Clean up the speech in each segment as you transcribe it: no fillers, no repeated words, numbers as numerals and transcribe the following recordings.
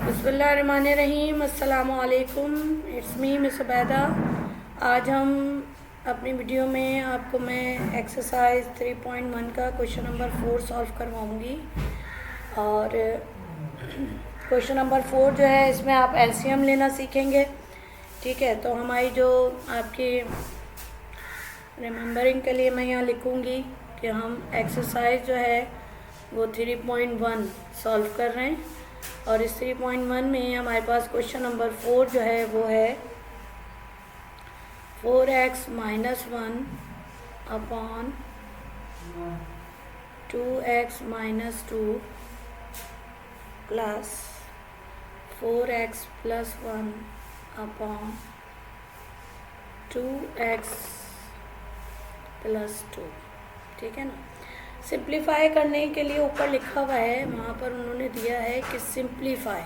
बिस्मिल्लाहिर्रहमानिर्रहीम। अस्सलामु अलैकुम। It's me miss Ubaida. आज हम अपनी वीडियो में आपको मैं एक्सरसाइज 3.1 का क्वेश्चन नंबर 4 सॉल्व करवाऊंगी। और क्वेश्चन नंबर 4 जो है इसमें आप एलसीएम लेना सीखेंगे। ठीक है, तो हमारी जो आपकी रिमेंबरिंग के लिए मैं यहाँ लिखूँगी कि हम एक्सरसाइज जो है वो 3.1 सॉल्व कर रहे हैं। और इस 3.1 में हमारे पास क्वेश्चन नंबर 4 जो है वो है 4x - 1 upon 2x - 2 plus 4x + 1 upon 2x + 2। ठीक है ना। सिंप्लीफाई करने के लिए ऊपर लिखा हुआ है, वहाँ पर उन्होंने दिया है कि सिंप्लीफाई।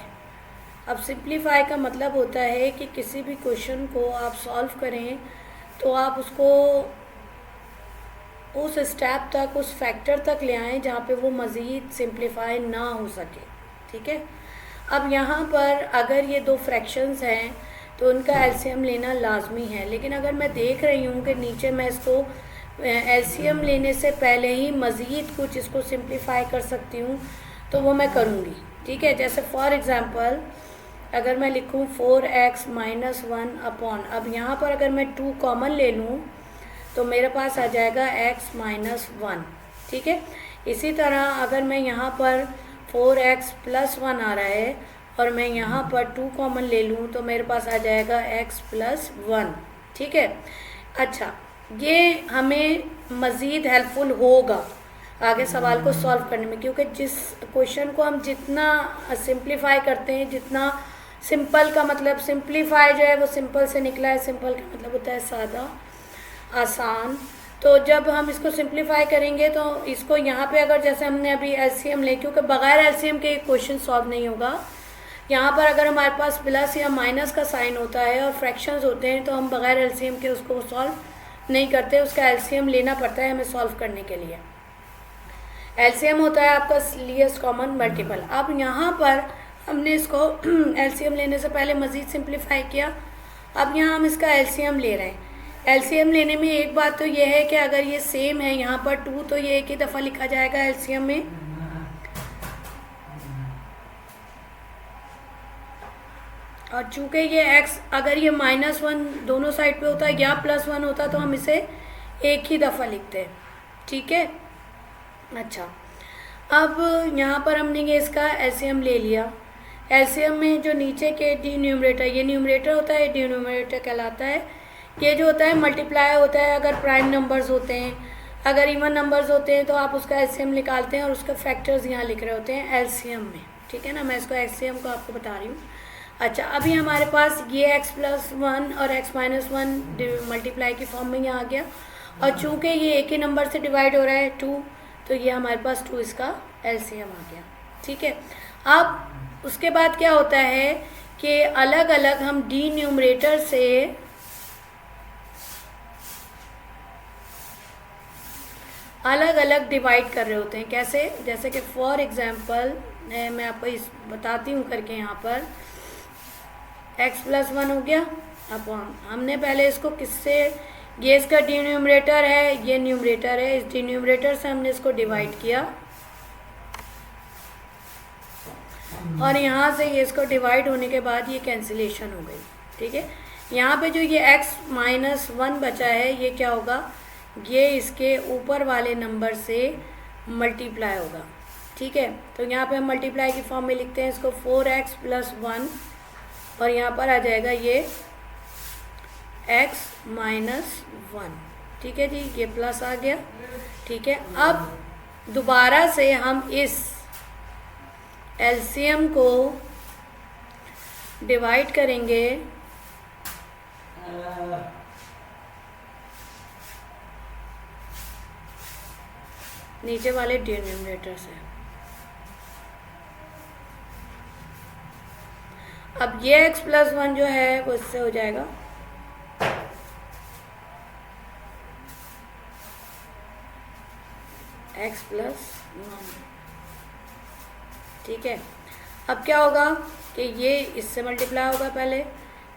अब सिंप्लीफाई का मतलब होता है कि किसी भी क्वेश्चन को आप सॉल्व करें तो आप उसको उस स्टेप तक, उस फैक्टर तक ले आएँ जहाँ पे वो मज़ीद सिंप्लीफाई ना हो सके। ठीक है। अब यहाँ पर अगर ये दो फ्रैक्शंस हैं तो उनका एलसीएम लेना लाजमी है, लेकिन अगर मैं देख रही हूँ कि नीचे मैं इसको एलसीएम लेने से पहले ही मज़ीद कुछ इसको सिंप्लीफाई कर सकती हूँ तो वो मैं करूँगी। ठीक है। जैसे फॉर एग्ज़ाम्पल अगर मैं लिखूँ 4x - 1 अपॉन, अब यहाँ पर अगर मैं 2 कॉमन ले लूँ तो मेरे पास आ जाएगा x - 1। ठीक है। इसी तरह अगर मैं यहाँ पर 4x + 1 आ रहा है और मैं यहाँ पर 2 कॉमन ले लूँ तो मेरे पास आ जाएगा x + 1। ठीक है। अच्छा, ये हमें मज़ीद हेल्पफुल होगा आगे सवाल को सॉल्व करने में, क्योंकि जिस क्वेश्चन को हम जितना सिंप्लीफाई करते हैं, जितना सिंपल का मतलब सिंप्लीफाई जो है वो सिंपल से निकला है, सिंपल का मतलब होता है सादा, आसान। तो जब हम इसको सिंप्लीफाई करेंगे तो इसको यहाँ पे अगर जैसे हमने अभी एलसीएम ले, क्योंकि बगैर एलसीएम के क्वेश्चन सॉल्व नहीं होगा। यहाँ पर अगर हमारे पास प्लस या माइनस का साइन होता है और फ्रैक्शंस होते हैं तो हम बगैर एलसीएम के उसको सॉल्व नहीं करते, उसका एलसीएम लेना पड़ता है हमें सॉल्व करने के लिए। एलसीएम होता है आपका लीस्ट कॉमन मल्टीपल। अब यहाँ पर हमने इसको एलसीएम लेने से पहले मज़ीद सिंप्लीफाई किया। अब यहाँ हम इसका एलसीएम ले रहे हैं। एलसीएम लेने में एक बात तो ये है कि अगर ये सेम है यहाँ पर 2 तो ये एक ही दफ़ा लिखा जाएगा एलसीएम में। और चूँकि ये x अगर ये -1 दोनों साइड पे होता या +1 होता तो हम इसे एक ही दफ़ा लिखते हैं। ठीक है। अच्छा, अब यहाँ पर हमने ये इसका एलसीएम ले लिया। एलसीएम में जो नीचे के डिनोमिनेटर, ये न्यूमरेटर होता है, डिनोमिनेटर कहलाता है। ये जो होता है मल्टीप्लाई होता है अगर प्राइम नंबर्स होते हैं। अगर इवन नंबर्स होते हैं तो आप उसका एलसीएम निकालते हैं और उसके फैक्टर्स यहाँ लिख रहे होते हैं एलसीएम में। ठीक है ना। मैं इसको एलसीएम को आपको बता रही हूँ। अच्छा, अभी हमारे पास ये x + 1 और x - 1 मल्टीप्लाई की फॉर्म में यहाँ आ गया, और चूँकि ये एक ही नंबर से डिवाइड हो रहा है 2, तो ये हमारे पास 2 इसका एलसीएम आ गया। ठीक है। अब उसके बाद क्या होता है कि अलग अलग हम डिन्यूमरेटर से अलग अलग डिवाइड कर रहे होते हैं। कैसे? जैसे कि फॉर एग्ज़ाम्पल मैं आपको इस बताती हूँ करके, यहाँ पर x + 1 हो गया अपॉन, हमने पहले इसको किससे, ये इसका डिन्यूमरेटर है, ये न्यूमरेटर है, इस डिन्यूमरेटर से हमने इसको डिवाइड किया और यहाँ से ये इसको डिवाइड होने के बाद ये कैंसिलेशन हो गई। ठीक है। यहाँ पे जो ये x - 1 बचा है ये क्या होगा, ये इसके ऊपर वाले नंबर से मल्टीप्लाई होगा। ठीक है। तो यहाँ पे हम मल्टीप्लाई की फॉर्म में लिखते हैं इसको 4x + 1 और यहाँ पर आ जाएगा ये x - 1। ठीक है जी, ये प्लस आ गया। ठीक है। अब दोबारा से हम इस एलसीएम को डिवाइड करेंगे नीचे वाले डिनोमिनेटर से। अब ये x + 1 जो है वो इससे हो जाएगा x + 1। ठीक है। अब क्या होगा कि ये इससे मल्टीप्लाई होगा पहले,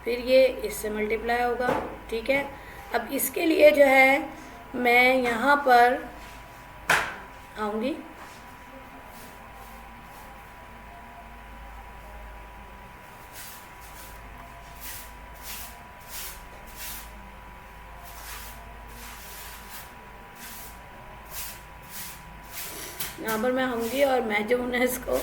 फिर ये इससे मल्टीप्लाई होगा, ठीक है। अब इसके लिए जो है मैं यहाँ पर आऊँगी, यहाँ पर मैं आऊँगी और मैं जो है इसको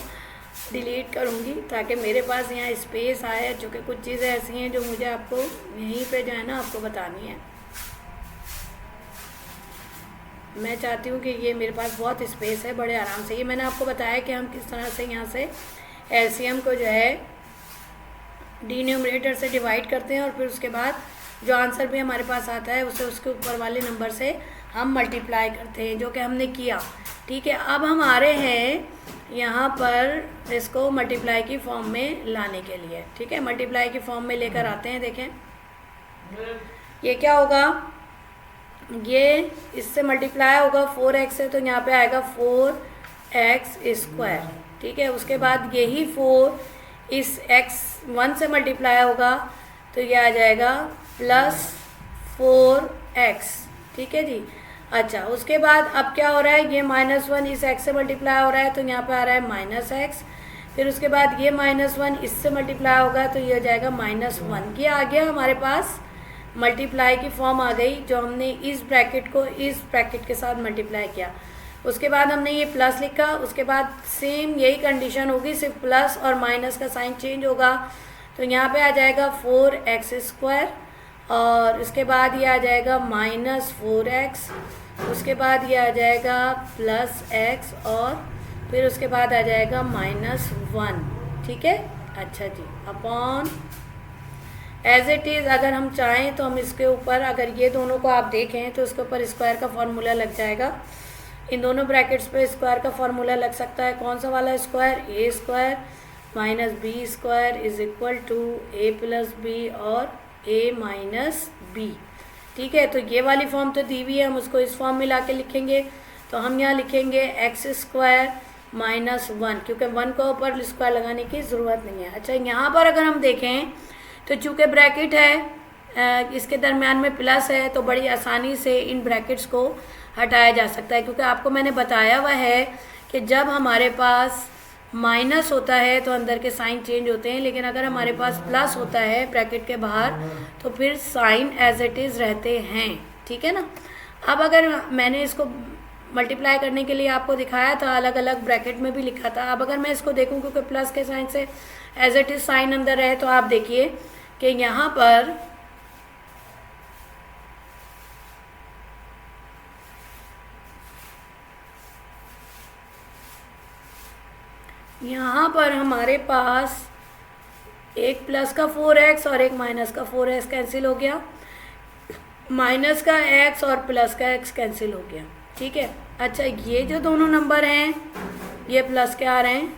डिलीट करूँगी ताकि मेरे पास यहाँ स्पेस आए, चूँकि कुछ चीज़ें ऐसी हैं जो मुझे आपको यहीं पे जो है ना आपको बतानी है। मैं चाहती हूँ कि ये मेरे पास बहुत स्पेस है, बड़े आराम से। ये मैंने आपको बताया कि हम किस तरह से यहाँ से एलसीएम को जो है डिनोमिनेटर से डिवाइड करते हैं और फिर उसके बाद जो आंसर भी हमारे पास आता है उसे उसके ऊपर वाले नंबर से हम मल्टीप्लाई करते हैं, जो कि हमने किया, ठीक है। अब हम आ रहे हैं यहाँ पर इसको मल्टीप्लाई की फॉर्म में लाने के लिए, ठीक है। मल्टीप्लाई की फॉर्म में लेकर आते हैं। देखें ये क्या होगा, ये इससे मल्टीप्लाई होगा 4x से, तो यहाँ पे आएगा 4x², ठीक है। उसके बाद यही 4 इस x1 से मल्टीप्लाई होगा तो ये आ जाएगा +4x, ठीक है जी। अच्छा, उसके बाद अब क्या हो रहा है, ये -1 इस x से मल्टीप्लाई हो रहा है तो यहाँ पे आ रहा है -x, फिर उसके बाद ये -1 इससे मल्टीप्लाई होगा तो ये हो जाएगा -1। ये आ गया हमारे पास मल्टीप्लाई की फॉर्म आ गई, जो हमने इस ब्रैकेट को इस ब्रैकेट के साथ मल्टीप्लाई किया। उसके बाद हमने ये प्लस लिखा, उसके बाद सेम यही कंडीशन होगी, सिर्फ प्लस और माइनस का साइन चेंज होगा। तो यहाँ पे आ जाएगा 4x², और उसके बाद ये आ जाएगा -4x, उसके बाद ये आ जाएगा +x, और फिर उसके बाद आ जाएगा -1, ठीक है। अच्छा जी, अपॉन एज इट इज़ अगर हम चाहें तो हम इसके ऊपर, अगर ये दोनों को आप देखें तो इसके ऊपर स्क्वायर का फार्मूला लग जाएगा। इन दोनों ब्रैकेट्स पे स्क्वायर का फार्मूला लग सकता है। कौन सा वाला square, a² - b² = a + b और a - b, ठीक है। तो ये वाली फॉर्म तो दी हुई है, हम उसको इस फॉर्म में ला के लिखेंगे। तो हम यहाँ लिखेंगे x² - 1, क्योंकि 1 को ऊपर स्क्वायर लगाने की ज़रूरत नहीं है। अच्छा, यहाँ पर अगर हम देखें तो चूँकि ब्रैकेट है इसके दरमियान में प्लस है, तो बड़ी आसानी से इन ब्रैकेट्स को हटाया जा सकता है, क्योंकि आपको मैंने बताया हुआ है कि जब हमारे पास माइनस होता है तो अंदर के साइन चेंज होते हैं, लेकिन अगर हमारे पास प्लस होता है ब्रैकेट के बाहर तो फिर साइन एज इट इज़ रहते हैं, ठीक है ना। अब अगर मैंने इसको मल्टीप्लाई करने के लिए आपको दिखाया था, अलग अलग ब्रैकेट में भी लिखा था। अब अगर मैं इसको देखूं, क्योंकि प्लस के साइन से एज इट इज़ साइन अंदर रहे, तो आप देखिए कि यहाँ पर हमारे पास एक प्लस का 4x और एक माइनस का 4x कैंसिल हो गया, माइनस का x और प्लस का x कैंसिल हो गया, ठीक है। अच्छा, ये जो दोनों नंबर हैं ये प्लस के आ रहे हैं,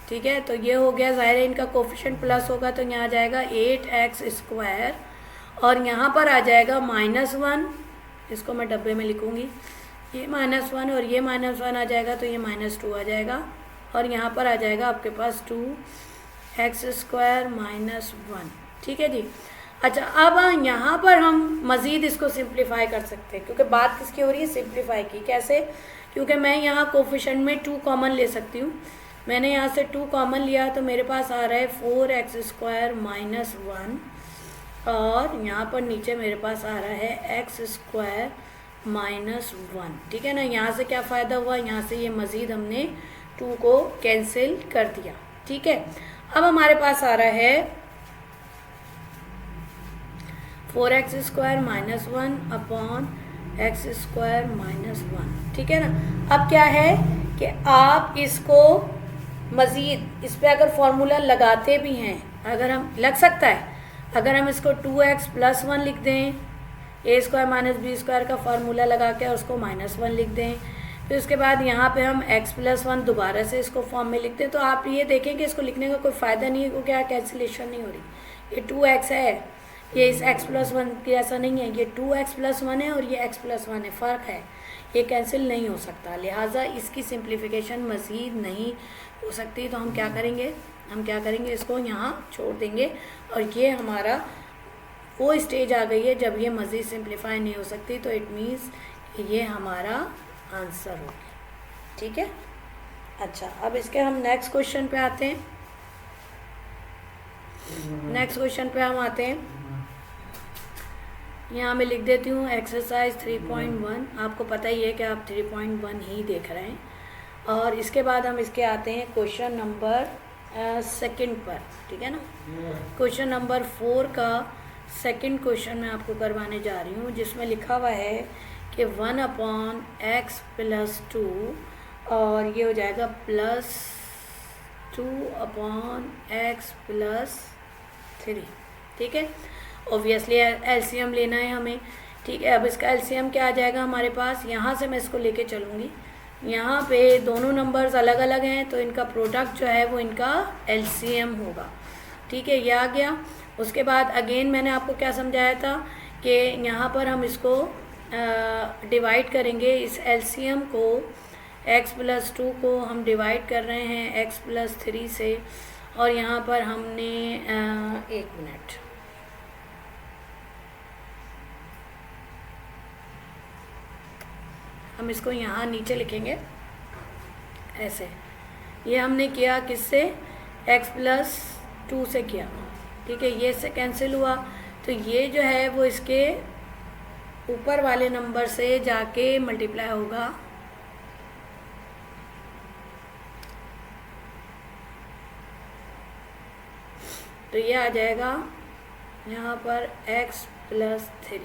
ठीक है। तो ये हो गया, ज़ाहिर है इनका कोफिशिएंट प्लस होगा तो यहाँ आ जाएगा 8x², और यहाँ पर आ जाएगा -1, इसको मैं डब्बे में लिखूँगी, ये -1 और ये -1 आ जाएगा तो ये -2 आ जाएगा, और यहाँ पर आ जाएगा आपके पास 2x² - 1, ठीक है जी। अच्छा, अब यहाँ पर हम मज़ीद इसको सिंप्लीफाई कर सकते हैं, क्योंकि बात किसकी हो रही है, सिंप्लीफाई की। कैसे, क्योंकि मैं यहाँ कोफिशिएंट में 2 कॉमन ले सकती हूँ। मैंने यहाँ से 2 कॉमन लिया तो मेरे पास आ रहा है 4x² - 1, और यहाँ पर नीचे मेरे पास आ रहा है x² - 1, ठीक है ना। यहाँ से क्या फ़ायदा हुआ, यहाँ से ये मज़ीद हमने 2 को कैंसिल कर दिया, ठीक है। अब हमारे पास आ रहा है 4x² - 1 अपॉन x² - 1, ठीक है ना। अब क्या है कि आप इसको मज़ीद इस पर अगर फार्मूला लगाते भी हैं, अगर हम लग सकता है, अगर हम इसको 2x + 1 लिख दें, a² - b² का फार्मूला लगा के उसको -1 लिख दें, फिर उसके बाद यहाँ पे हम x + 1 दोबारा से इसको फॉर्म में लिखते हैं, तो आप ये देखें कि इसको लिखने का कोई फ़ायदा नहीं है, क्योंकि यहाँ कैंसिलेशन नहीं हो रही। ये 2x है, ये इस x + 1 की ऐसा नहीं है, ये 2x + 1 है और ये x + 1 है, फ़र्क है, ये कैंसिल नहीं हो सकता, लिहाजा इसकी सिंप्लीफिकेशन मज़ीद नहीं हो सकती। तो हम क्या करेंगे, हम क्या करेंगे, इसको यहाँ छोड़ देंगे और ये हमारा वो स्टेज आ गई है जब ये मज़ीद सिंप्लीफाई नहीं हो सकती, तो इट मीन्स ये हमारा आंसर होगा। ठीक है। अच्छा, अब इसके हम नेक्स्ट क्वेश्चन पे आते हैं। नेक्स्ट क्वेश्चन पे हम आते हैं, यहाँ मैं लिख देती हूँ एक्सरसाइज 3.1। आपको पता ही है कि आप 3.1 ही देख रहे हैं। और इसके बाद हम इसके आते हैं क्वेश्चन नंबर सेकंड पर। ठीक है ना। क्वेश्चन नंबर 4 का सेकंड क्वेश्चन मैं आपको करवाने जा रही हूँ, जिसमें लिखा हुआ है कि 1/x + 2 और ये हो जाएगा +2/x + 3। ठीक है। ऑब्वियसली एलसीएम लेना है हमें। ठीक है। अब इसका एलसीएम क्या आ जाएगा हमारे पास, यहाँ से मैं इसको लेके चलूँगी। यहाँ पे दोनों नंबर्स अलग अलग हैं, तो इनका प्रोडक्ट जो है वो इनका एलसीएम होगा। ठीक है, ये आ गया। उसके बाद अगेन मैंने आपको क्या समझाया था कि यहाँ पर हम इसको डिवाइड करेंगे, इस एलसीएम को x + 2 को हम डिवाइड कर रहे हैं x + 3 से। और यहाँ पर हमने 1 मिनट, हम इसको यहाँ नीचे लिखेंगे ऐसे। ये हमने किया किससे, x + 2 से किया। ठीक है, ये इससे कैंसिल हुआ, तो ये जो है वो इसके ऊपर वाले नंबर से जाके मल्टीप्लाई होगा। तो ये आ जाएगा यहाँ पर x + 3।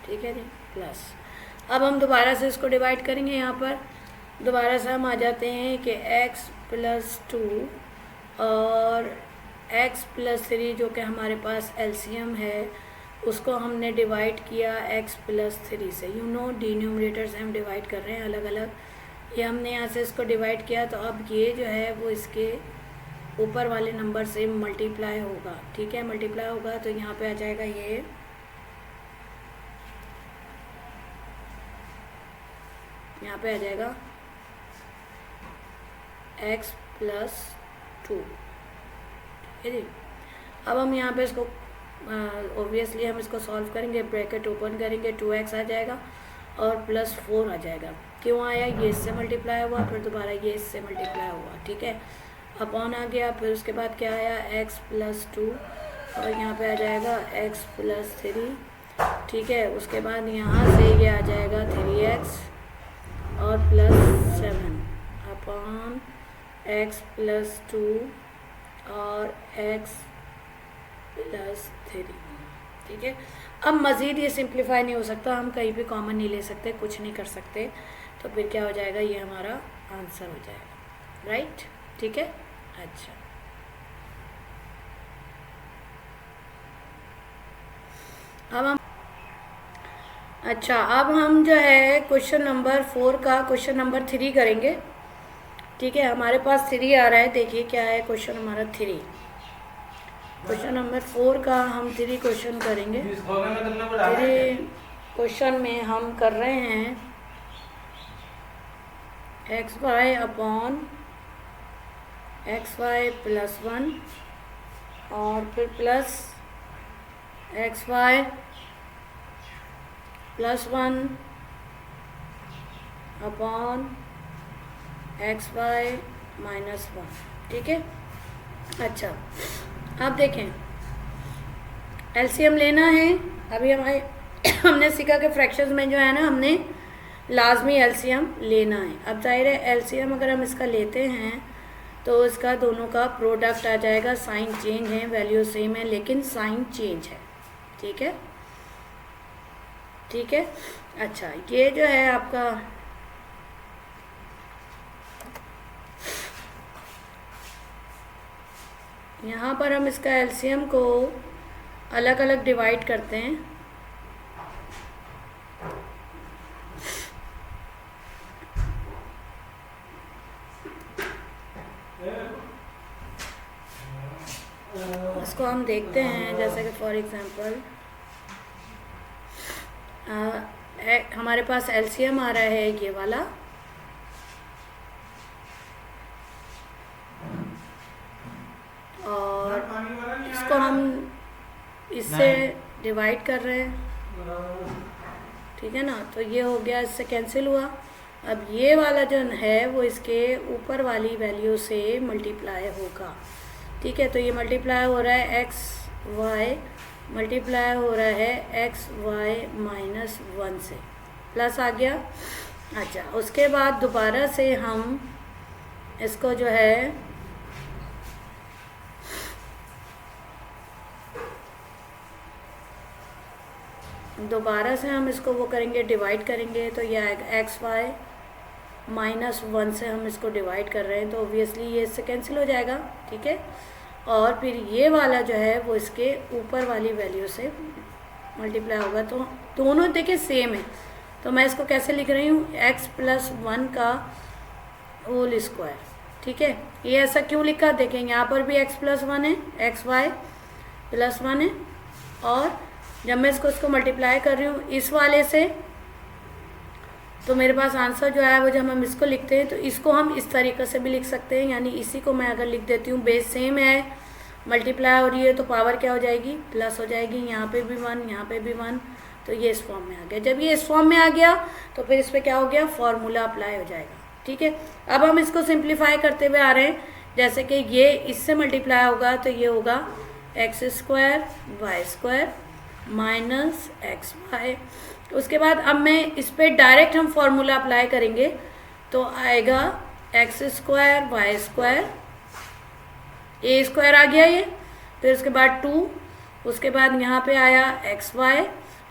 ठीक है जी, प्लस। अब हम दोबारा से इसको डिवाइड करेंगे। यहाँ पर दोबारा से हम आ जाते हैं कि x + 2 और x + 3 जो कि हमारे पास एलसीएम है, उसको हमने डिवाइड किया x + 3 से। डिनोमिनेटर से हम डिवाइड कर रहे हैं अलग अलग। ये हमने यहाँ से इसको डिवाइड किया, तो अब ये जो है वो इसके ऊपर वाले नंबर से मल्टीप्लाई होगा। ठीक है, मल्टीप्लाई होगा तो यहाँ पे आ जाएगा ये यहाँ पे आ जाएगा x + 2। ठीक है जी। अब हम यहाँ पे इसको ऑब्वियसली हम इसको सॉल्व करेंगे, ब्रैकेट ओपन करेंगे, 2x आ जाएगा और +4 आ जाएगा। क्यों आया, ये इससे मल्टीप्लाई हुआ, फिर दोबारा ये इससे मल्टीप्लाई हुआ। ठीक है, अपॉन आ गया। फिर उसके बाद क्या आया, x + 2 और यहाँ पे आ जाएगा x + 3। ठीक है, उसके बाद यहाँ से ये आ जाएगा 3x और +7 अपॉन x + 2 और x + 3। ठीक है, अब मज़ीद ये सिंप्लीफाई नहीं हो सकता, हम कहीं भी कॉमन नहीं ले सकते, कुछ नहीं कर सकते, तो फिर क्या हो जाएगा, ये हमारा आंसर हो जाएगा। राइट। ठीक है। अच्छा, अब हम जो है क्वेश्चन नंबर 4 का क्वेश्चन नंबर 3 करेंगे। ठीक है, हमारे पास 3 आ रहा है। देखिए क्या है क्वेश्चन हमारा 3। क्वेश्चन नंबर 4 का हम 3 क्वेश्चन करेंगे। 3 क्वेश्चन में हम कर रहे हैं xy अपॉन xy + 1 और फिर प्लस xy + 1 अपॉन xy - 1। ठीक है। अच्छा, अब देखें एलसीएम लेना है। अभी हमने सीखा कि फ्रैक्शंस में जो है ना, हमने लाजमी एलसीएम लेना है। अब जाहिर है एलसीएम अगर हम इसका लेते हैं तो इसका दोनों का प्रोडक्ट आ जाएगा। साइन चेंज है, वैल्यू सेम है, लेकिन साइन चेंज है। ठीक है, ठीक है। अच्छा, ये जो है आपका यहाँ पर हम इसका एलसीएम को अलग अलग डिवाइड करते हैं। इसको हम देखते हैं, जैसे कि फॉर एग्जांपल हमारे पास एलसीएम आ रहा है ये वाला, इसको हम इससे डिवाइड कर रहे हैं, ठीक है ना। तो ये हो गया, इससे कैंसिल हुआ। अब ये वाला जो है वो इसके ऊपर वाली वैल्यू से मल्टीप्लाई होगा, ठीक है। तो ये मल्टीप्लाई हो रहा है एक्स वाई, मल्टीप्लाई हो रहा है एक्स वाई माइनस 1 से, प्लस आ गया। अच्छा, उसके बाद दोबारा से हम इसको जो है दोबारा से हम इसको वो करेंगे, डिवाइड करेंगे। तो ये आएगा एक्स वाई माइनस 1 से हम इसको डिवाइड कर रहे हैं, तो ऑब्वियसली ये इससे कैंसिल हो जाएगा, ठीक है। और फिर ये वाला जो है वो इसके ऊपर वाली वैल्यू से मल्टीप्लाई होगा। तो दोनों देखिए सेम है, तो मैं इसको कैसे लिख रही हूँ, एक्स प्लस 1 का होल स्क्वायर, ठीक है। ये ऐसा क्यों लिखा, देखें यहाँ पर भी एक्स प्लस 1 है, एक्स वाई प्लस 1 है, और जब मैं इसको मल्टीप्लाई कर रही हूँ इस वाले से, तो मेरे पास आंसर जो है वो जब हम इसको लिखते हैं तो इसको हम इस तरीके से भी लिख सकते हैं। यानी इसी को मैं अगर लिख देती हूँ, बेस सेम है, मल्टीप्लाई हो रही है, तो पावर क्या हो जाएगी, प्लस हो जाएगी। यहाँ पे भी 1, यहाँ पे भी 1, तो ये इस फॉर्म में आ गया। जब ये इस फॉर्म में आ गया तो फिर इस पर क्या हो गया, फॉर्मूला अप्लाई हो जाएगा, ठीक है। अब हम इसको सिंप्लीफाई करते हुए आ रहे हैं, जैसे कि ये इससे मल्टीप्लाई होगा तो ये होगा x square y square minus x y. उसके बाद अब मैं इस पर डायरेक्ट हम फॉर्मूला अप्लाई करेंगे, तो आएगा एक्स स्क्वायर वाई स्क्वायर, ए स्क्वायर आ गया ये, फिर उसके बाद 2, उसके बाद यहाँ पे आया एक्स वाई,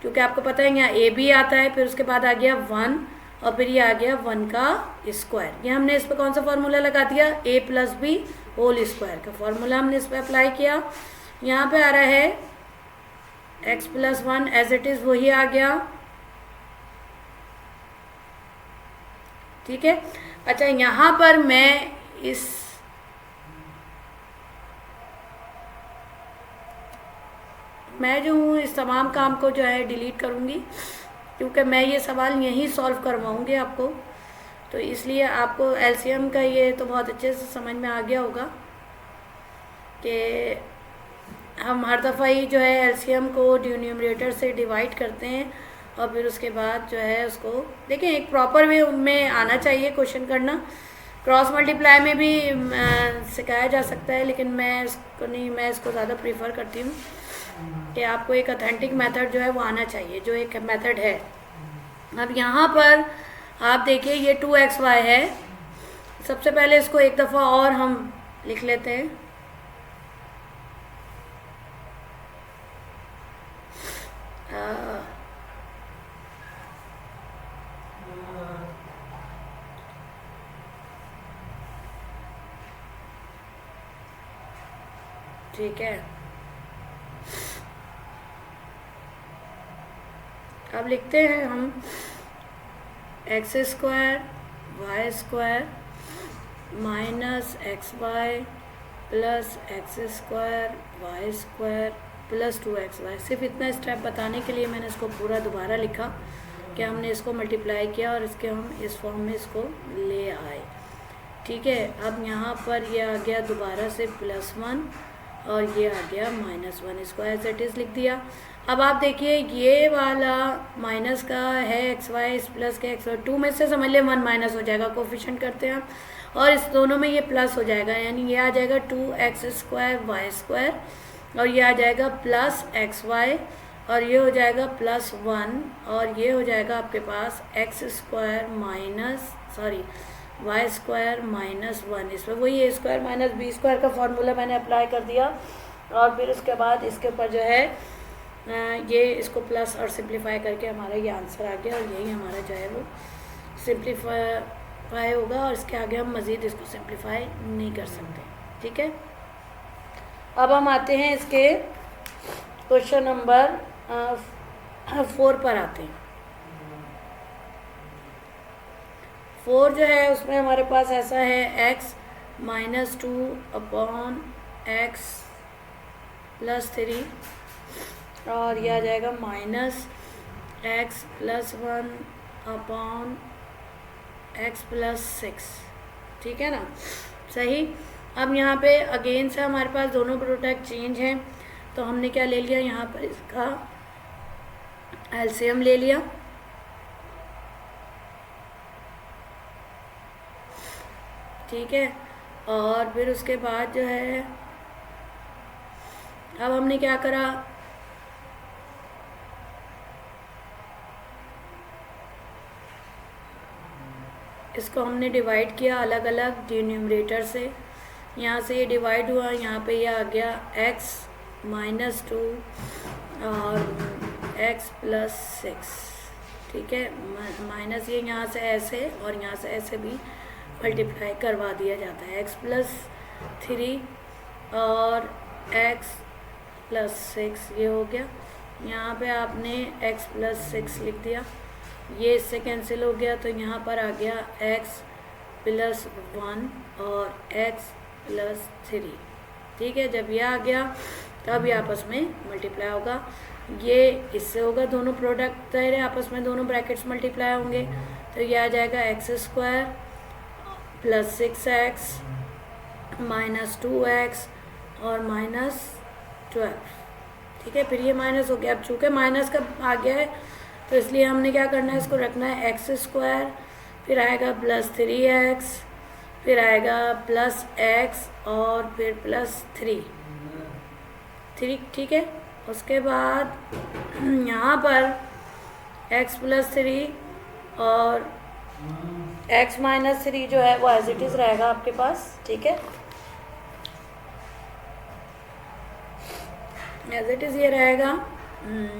क्योंकि आपको पता है यहाँ ए भी आता है, फिर उसके बाद आ गया 1, और फिर ये आ गया 1 का स्क्वायर। ये हमने इस पर कौन सा फॉर्मूला लगा दिया, ए प्लस बी होल स्क्वायर का फॉर्मूला हमने इस पर अप्लाई किया। यहाँ पे आ रहा है x plus 1 as it is वही आ गया, ठीक है। अच्छा, यहाँ पर मैं जो हूँ इस तमाम काम को जो है डिलीट करूँगी, क्योंकि मैं ये सवाल यहीं सॉल्व करवाऊँगी आपको, तो इसलिए आपको एलसीएम का ये तो बहुत अच्छे से समझ में आ गया होगा कि हम हर दफ़ा ही जो है एलसीएम को डिनोमिनेटर से डिवाइड करते हैं, और फिर उसके बाद जो है उसको देखें एक प्रॉपर वे में आना चाहिए क्वेश्चन करना। क्रॉस मल्टीप्लाई में भी सिखाया जा सकता है, लेकिन मैं इसको ज़्यादा प्रीफर करती हूँ कि आपको एक ऑथेंटिक मेथड जो है वो आना चाहिए, जो एक मेथड है। अब यहाँ पर आप देखिए ये 2xy है, सबसे पहले इसको एक दफ़ा और हम लिख लेते हैं। ठीक है, अब लिखते हैं हम x square y square minus x y plus x square y square plus 2xy। सिर्फ इतना स्टेप बताने के लिए मैंने इसको पूरा दोबारा लिखा कि हमने इसको मल्टीप्लाई किया और इसके हम इस फॉर्म में इसको ले आए, ठीक है। अब यहाँ पर ये आ गया दोबारा से +1 और ये आ गया -1, इसको एज इट इज़ लिख दिया। अब आप देखिए ये वाला माइनस का है एक्स वाई, इस प्लस के एक्स वाई, 2 में से समझ ले 1 माइनस हो जाएगा, कोफिशिएंट करते हैं हम, और इस दोनों में ये प्लस हो जाएगा, यानी ये आ जाएगा 2x स्क्वायर वाई स्क्वायर, और ये आ जाएगा प्लस एक्स वाई, और ये हो जाएगा +1, और ये हो जाएगा आपके पास एक्स स्क्वायर वाई स्क्वायर -1। इसमें वही ए स्क्वायर माइनस बी स्क्वायर का फॉर्मूला मैंने अप्लाई कर दिया, और फिर उसके बाद इसके ऊपर जो है ये इसको प्लस और सिंप्लीफाई करके हमारा ये आंसर आ गया, और यही हमारा जो है वो सिंप्लीफाई होगा, और इसके आगे हम मज़ीद इसको सिंप्लीफाई नहीं कर सकते, ठीक है। अब हम आते हैं इसके क्वेश्चन नंबर 4 पर आते हैं। 4 जो है उसमें हमारे पास ऐसा है x -2/x +3, और यह आ जाएगा -x +1/x +6, ठीक है ना, सही। अब यहाँ पे अगेन से हमारे पास दोनों प्रोडक्ट चेंज हैं, तो हमने क्या ले लिया, यहाँ पर इसका एलसीएम ले लिया। ठीक है, और फिर उसके बाद जो है अब हमने क्या करा, इसको हमने डिवाइड किया अलग अलग डिनोमिनेटर से। यहाँ से ये डिवाइड हुआ, यहाँ पे ये आ गया x -2 और x + 6। ठीक है, माइनस ये यहाँ से ऐसे और यहाँ से ऐसे भी मल्टीप्लाई करवा दिया जाता है। x + 3 और x + 6 ये हो गया। यहाँ पे आपने x + 6 लिख दिया, ये इससे कैंसिल हो गया, तो यहाँ पर आ गया x + 1 और x + 3। ठीक है, जब ये आ गया तब ये आपस में मल्टीप्लाई होगा, ये इससे होगा, दोनों प्रोडक्ट है आपस में, दोनों ब्रैकेट्स मल्टीप्लाई होंगे, तो ये आ जाएगा x² + 6x -2x और -12। ठीक है, फिर ये माइनस हो गया। अब चूँकि माइनस का आ गया है तो इसलिए हमने क्या करना है, इसको रखना है x², फिर आएगा +3x, फिर आएगा +x और फिर +3। ठीक है, उसके बाद यहाँ पर x + 3 और x - 3 जो है वो एज इट इज़ रहेगा आपके पास। ठीक है, एज इट इज़ ये रहेगा।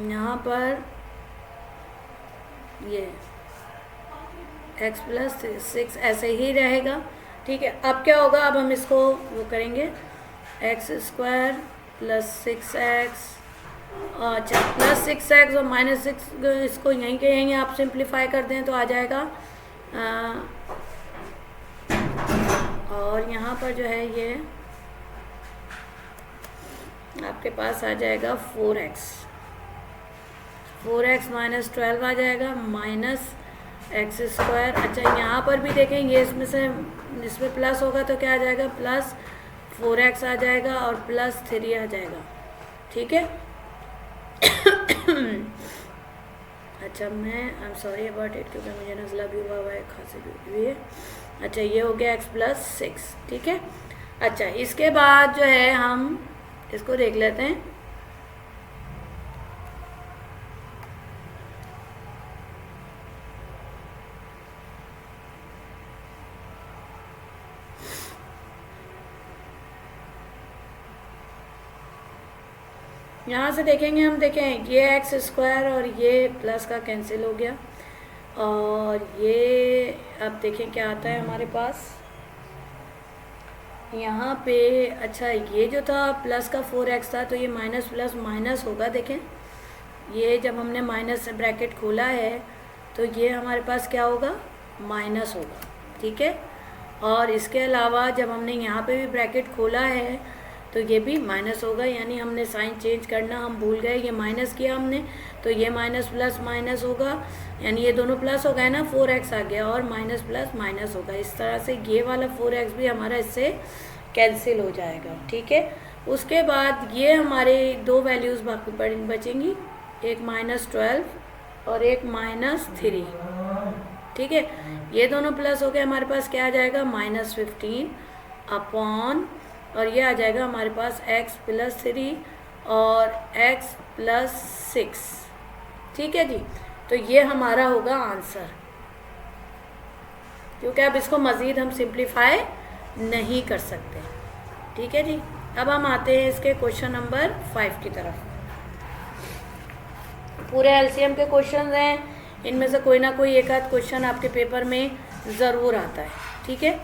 यहाँ पर ये x + 6 ऐसे ही रहेगा। ठीक है, अब क्या होगा, अब हम इसको वो करेंगे, x² + 6x, अच्छा +6x और -6 इसको यहीं के यहीं आप सिंप्लीफाई कर दें तो आ जाएगा। और यहाँ पर जो है ये आपके पास आ जाएगा 4x -12 आ जाएगा, -x²। अच्छा, यहाँ पर भी देखें, ये इसमें प्लस होगा तो क्या आ जाएगा, +4x आ जाएगा और +3 आ जाएगा। ठीक है, अच्छा I am sorry about it, क्योंकि मुझे नज़ला भी हुआ है, खांसी भी हुई है। अच्छा, ये हो गया x + 6। ठीक है, अच्छा इसके बाद जो है हम इसको देख लेते हैं। यहाँ से देखेंगे हम, देखें ये x² और ये प्लस का कैंसिल हो गया, और ये अब देखें क्या आता है हमारे पास यहाँ पे। अच्छा, ये जो था प्लस का 4x था, तो ये माइनस प्लस माइनस होगा। देखें, ये जब हमने माइनस ब्रैकेट खोला है तो ये हमारे पास क्या होगा, माइनस होगा। ठीक है, और इसके अलावा जब हमने यहाँ पे भी ब्रैकेट खोला है तो ये भी माइनस होगा, यानी हमने साइन चेंज करना हम भूल गए, ये माइनस किया हमने, तो ये माइनस प्लस माइनस होगा, यानी ये दोनों प्लस हो गए ना, 4x आ गया और माइनस प्लस माइनस होगा। इस तरह से ये वाला 4x भी हमारा इससे कैंसिल हो जाएगा। ठीक है, उसके बाद ये हमारे दो वैल्यूज़ बाकी बचेंगी, एक -12 और एक -3। ठीक है, ये दोनों प्लस हो गए, हमारे पास क्या आ जाएगा, -15 अपॉन, और ये आ जाएगा हमारे पास x + 3 और x + 6। ठीक है जी, तो ये हमारा होगा आंसर, क्योंकि अब इसको मज़ीद हम सिंप्लीफाई नहीं कर सकते। ठीक है जी, अब हम आते हैं इसके क्वेश्चन नंबर 5 की तरफ। पूरे एलसीएम के क्वेश्चन हैं, इनमें से कोई ना कोई एक आध क्वेश्चन आपके पेपर में ज़रूर आता है। ठीक है,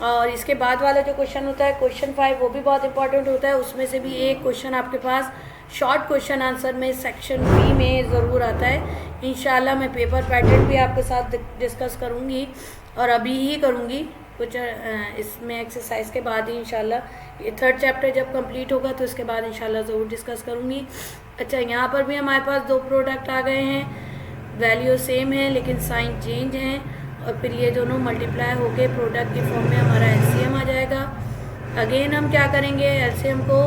और इसके बाद वाला जो क्वेश्चन होता है क्वेश्चन 5, वो भी बहुत इंपॉर्टेंट होता है। उसमें से भी एक क्वेश्चन आपके पास शॉर्ट क्वेश्चन आंसर में सेक्शन बी में ज़रूर आता है। इंशाल्लाह मैं पेपर पैटर्न भी आपके साथ डिस्कस करूँगी, और अभी ही करूँगी कुछ इसमें एक्सरसाइज के बाद ही इंशाल्लाह। ये 3rd चैप्टर जब कंप्लीट होगा तो इसके बाद इंशाल्लाह ज़रूर डिस्कस करूँगी। अच्छा, यहाँ पर भी हमारे पास दो प्रोडक्ट आ गए हैं, वैल्यू सेम है लेकिन साइन चेंज हैं, और फिर ये दोनों मल्टीप्लाई होके प्रोडक्ट की फॉर्म में हमारा एलसीएम आ जाएगा। अगेन हम क्या करेंगे, एलसीएम को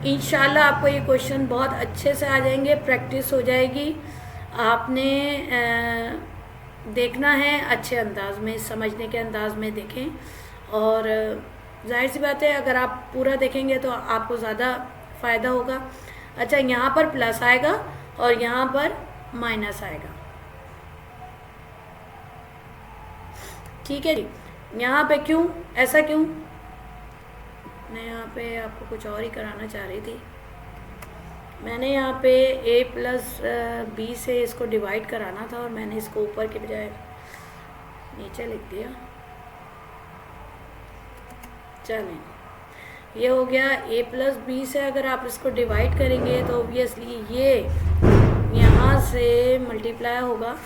इंशाल्लाह आपको ये क्वेश्चन बहुत अच्छे से आ जाएंगे, प्रैक्टिस हो जाएगी। आपने देखना है अच्छे अंदाज में, समझने के अंदाज में देखें, और जाहिर सी बात है अगर आप पूरा देखेंगे तो आपको ज़्यादा फ़ायदा होगा। अच्छा, यहाँ पर प्लस आएगा और यहाँ पर माइनस आएगा, ठीक है जी। यहाँ पे क्यों, ऐसा क्यों? मैं यहाँ पे आपको कुछ और ही कराना चाह रही थी। मैंने यहाँ पे a प्लस बी से इसको डिवाइड कराना था और मैंने इसको ऊपर के बजाय नीचे लिख दिया। चलें, ये हो गया a प्लस बी से अगर आप इसको डिवाइड करेंगे तो ऑब्वियसली ये यहाँ से मल्टीप्लाई होगा,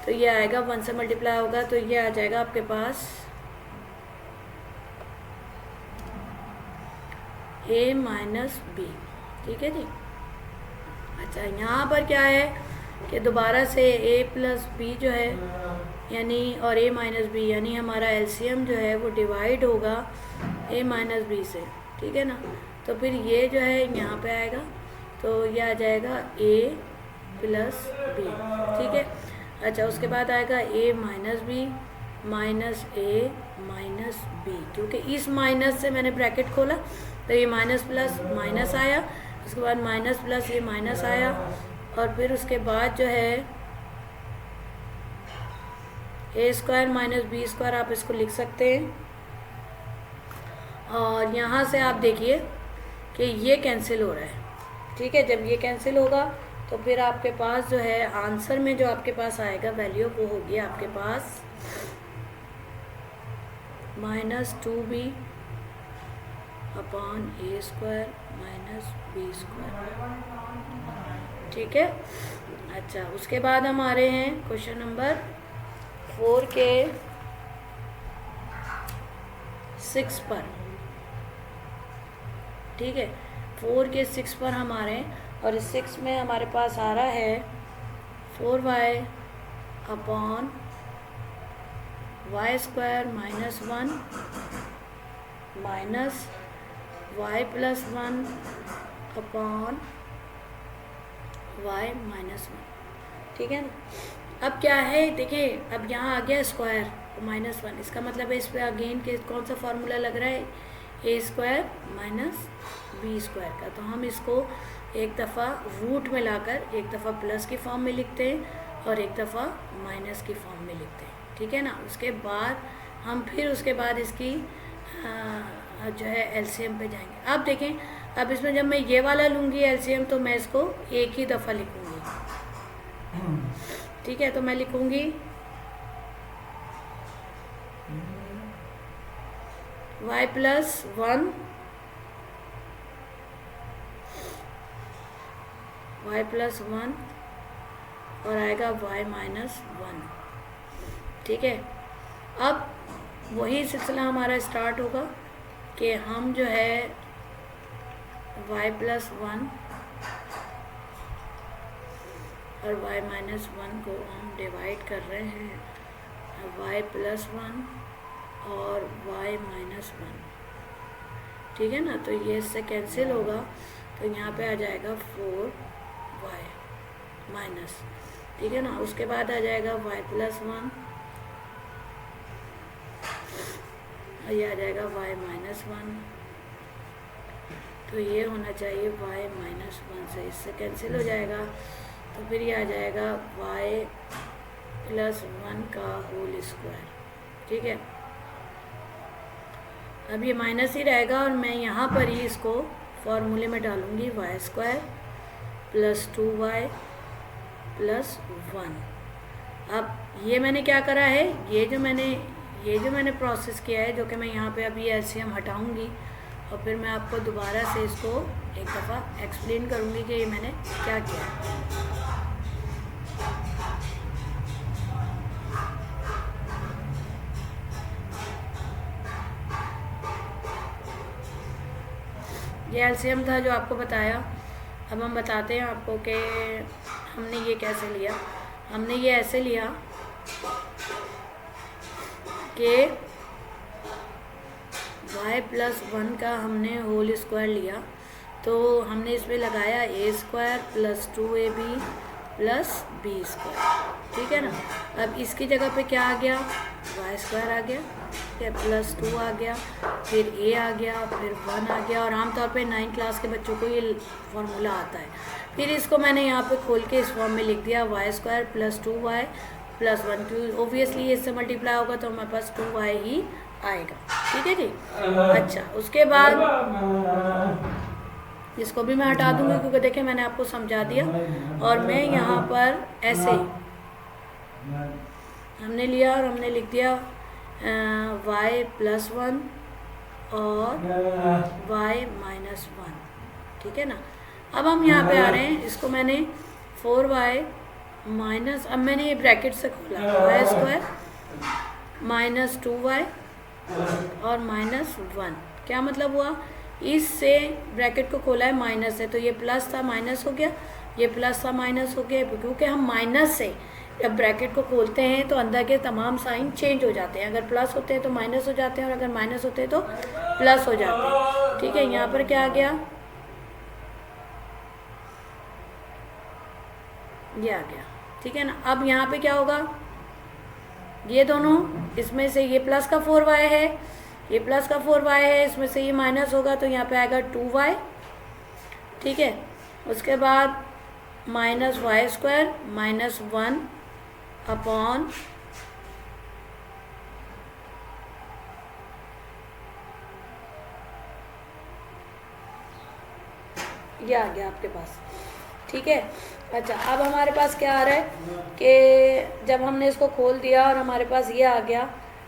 तो ये आएगा 1 से मल्टीप्लाई होगा, तो ये आ जाएगा आपके पास a माइनस बी, ठीक है जी। अच्छा, यहाँ पर क्या है कि दोबारा से a प्लस बी जो है यानी और a माइनस बी यानी हमारा एलसीएम जो है वो डिवाइड होगा a माइनस बी से, ठीक है ना। तो फिर ये जो है यहाँ पे आएगा, तो ये आ जाएगा a प्लस बी, ठीक है। अच्छा, उसके बाद आएगा a minus b minus a minus b, क्योंकि इस माइनस से मैंने ब्रैकेट खोला तो ये माइनस प्लस माइनस आया, उसके बाद माइनस प्लस ये माइनस आया, और फिर उसके बाद जो है a square minus B square आप इसको लिख सकते हैं। और यहाँ से आप देखिए कि ये कैंसिल हो रहा है, ठीक है। जब ये कैंसिल होगा तो फिर आपके पास जो है आंसर में जो आपके पास आएगा वैल्यू वो होगी आपके पास minus 2b upon a square minus B square, ठीक है। अच्छा, उसके बाद हम आ रहे हैं क्वेश्चन नंबर 4 के 6 पर, ठीक है। 4 के 6 पर हम आ रहे हैं और इस 6 में हमारे पास आ रहा है 4y upon y square minus 1 minus y plus 1 upon y minus 1, ठीक है ना। अब क्या है, देखिए अब यहाँ आ गया स्क्वायर माइनस 1, इसका मतलब है इस पर अगेन के कौन सा फार्मूला लग रहा है, a square minus B square का। तो हम इसको एक दफ़ा रूट में लाकर एक दफ़ा प्लस की फॉर्म में लिखते हैं और एक दफ़ा माइनस की फॉर्म में लिखते हैं, ठीक है ना। उसके बाद हम फिर उसके बाद इसकी जो है एलसीएम पे जाएंगे। अब देखें, अब इसमें जब मैं ये वाला लूँगी एलसीएम तो मैं इसको एक ही दफ़ा लिखूँगी, ठीक है। तो मैं लिखूँगी y प्लस 1 y प्लस 1 और आएगा y माइनस 1, ठीक है। अब वही सिलसिला हमारा स्टार्ट होगा कि हम जो है y प्लस 1 और y माइनस 1 को हम डिवाइड कर रहे हैं y प्लस 1 और y माइनस 1, ठीक है ना। तो ये इससे कैंसिल होगा, तो यहाँ पे आ जाएगा 4y माइनस, ठीक है ना। उसके बाद आ जाएगा y प्लस 1 और ये आ जाएगा y माइनस 1, तो ये होना चाहिए y माइनस 1 से इससे कैंसिल हो जाएगा, तो फिर ये आ जाएगा y प्लस 1 का होल स्क्वायर, ठीक है। अब ये माइनस ही रहेगा और मैं यहाँ पर ही इसको फॉर्मूले में डालूँगी y square plus 2y plus 1। अब ये मैंने क्या करा है, ये जो मैंने प्रोसेस किया है, जो कि मैं यहाँ पे अभी एलसीएम हटाऊँगी और फिर मैं आपको दोबारा से इसको एक दफ़ा एक्सप्लेन करूँगी कि ये मैंने क्या किया है। ये एलसीएम था जो आपको बताया। अब हम बताते हैं आपको कि हमने ये कैसे लिया। हमने ये ऐसे लिया कि y प्लस 1 का हमने होल स्क्वायर लिया तो हमने इसमें लगाया a² + 2ab + b², ठीक है ना। अब इसकी जगह पे क्या आ गया, y² आ गया, ठीक है, +2 आ गया, फिर a आ गया, फिर 1 आ गया, और आमतौर पे 9 क्लास के बच्चों को ये फार्मूला आता है। फिर इसको मैंने यहाँ पे खोल के इस फॉर्म में लिख दिया, y² + 2y + 1, क्यों ओब्वियसली इससे मल्टीप्लाई होगा तो हमारे पास 2y ही आएगा, ठीक है जी। अच्छा, उसके बाद इसको भी मैं हटा दूंगी क्योंकि देखिए मैंने आपको समझा दिया, और मैं यहाँ पर ऐसे हमने लिया और हमने लिख दिया y + 1 और y - 1, ठीक है ना। अब हम यहाँ पे आ रहे हैं, इसको मैंने 4y माइनस, अब मैंने ये ब्रैकेट से खोला, y² - 2y और -1, क्या मतलब हुआ, इससे ब्रैकेट को खोला है माइनस से, तो ये प्लस था माइनस हो गया, ये प्लस था माइनस हो गया, क्योंकि हम माइनस से जब ब्रैकेट को खोलते हैं तो अंदर के तमाम साइन चेंज हो जाते हैं, अगर प्लस होते हैं तो माइनस हो जाते हैं, और अगर माइनस होते हैं तो प्लस हो जाते हैं, ठीक है। यहाँ पर क्या आ गया, ये आ गया, ठीक है ना। अब यहाँ पे क्या होगा, ये दोनों इसमें से ये प्लस का 4y है, ये प्लस का 4y है, इसमें से ये माइनस होगा तो यहाँ पे आएगा 2y, ठीक है। उसके बाद -y² - 1 अपॉन ये आ गया आपके पास, ठीक है। अच्छा, अब हमारे पास क्या आ रहा है कि जब हमने इसको खोल दिया और हमारे पास ये आ गया,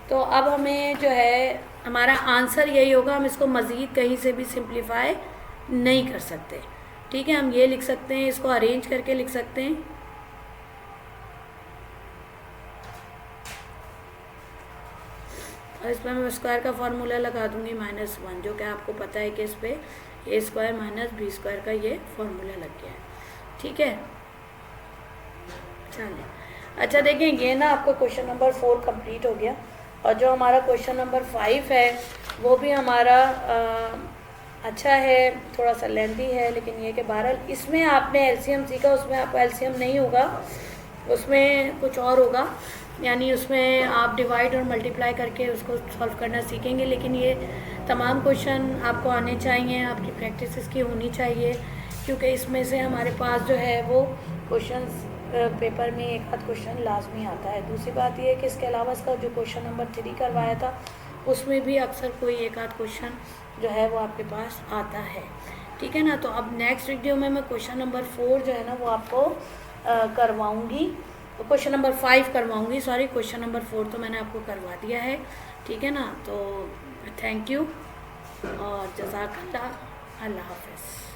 तो अब हमें जो है हमारा आंसर यही होगा, हम इसको मज़ीद कहीं से भी सिंप्लीफाई नहीं कर सकते, ठीक है। हम ये लिख सकते हैं, इसको अरेंज करके लिख सकते हैं, और इसमें मैं स्क्वायर का फार्मूला लगा दूंगी -1, जो कि आपको पता है कि इस पर a² - b² का ये फार्मूला लग गया है, ठीक है। चलिए, अच्छा देखिए, ये ना आपका क्वेश्चन नंबर 4 कंप्लीट हो गया, और जो हमारा क्वेश्चन नंबर 5 है वो भी हमारा अच्छा है, थोड़ा सा लेंथी है, लेकिन ये कि बहरहाल इसमें आपने एलसीएम सीखा, उसमें आपका एलसीएम नहीं होगा, उसमें कुछ और होगा, यानी उसमें आप डिवाइड और मल्टीप्लाई करके उसको सॉल्व करना सीखेंगे। लेकिन ये तमाम क्वेश्चन आपको आने चाहिए, आपकी प्रैक्टिस इसकी होनी चाहिए, क्योंकि इसमें से हमारे पास जो है वो क्वेश्चंस पेपर में एक आध क्वेश्चन लाजमी आता है। दूसरी बात ये है कि इसके अलावा इसका जो क्वेश्चन नंबर 3 करवाया था उसमें भी अक्सर कोई एक आध क्वेश्चन जो है वो आपके पास आता है, ठीक है ना। तो अब नेक्स्ट वीडियो में मैं क्वेश्चन नंबर 4 जो है ना वो आपको करवाऊँगी, तो क्वेश्चन नंबर 5 करवाऊँगी, सॉरी, क्वेश्चन नंबर 4 तो मैंने आपको करवा दिया है, ठीक है ना। तो थैंक यू और जज़ाकल्लाह, अल्लाह हाफ़िज़।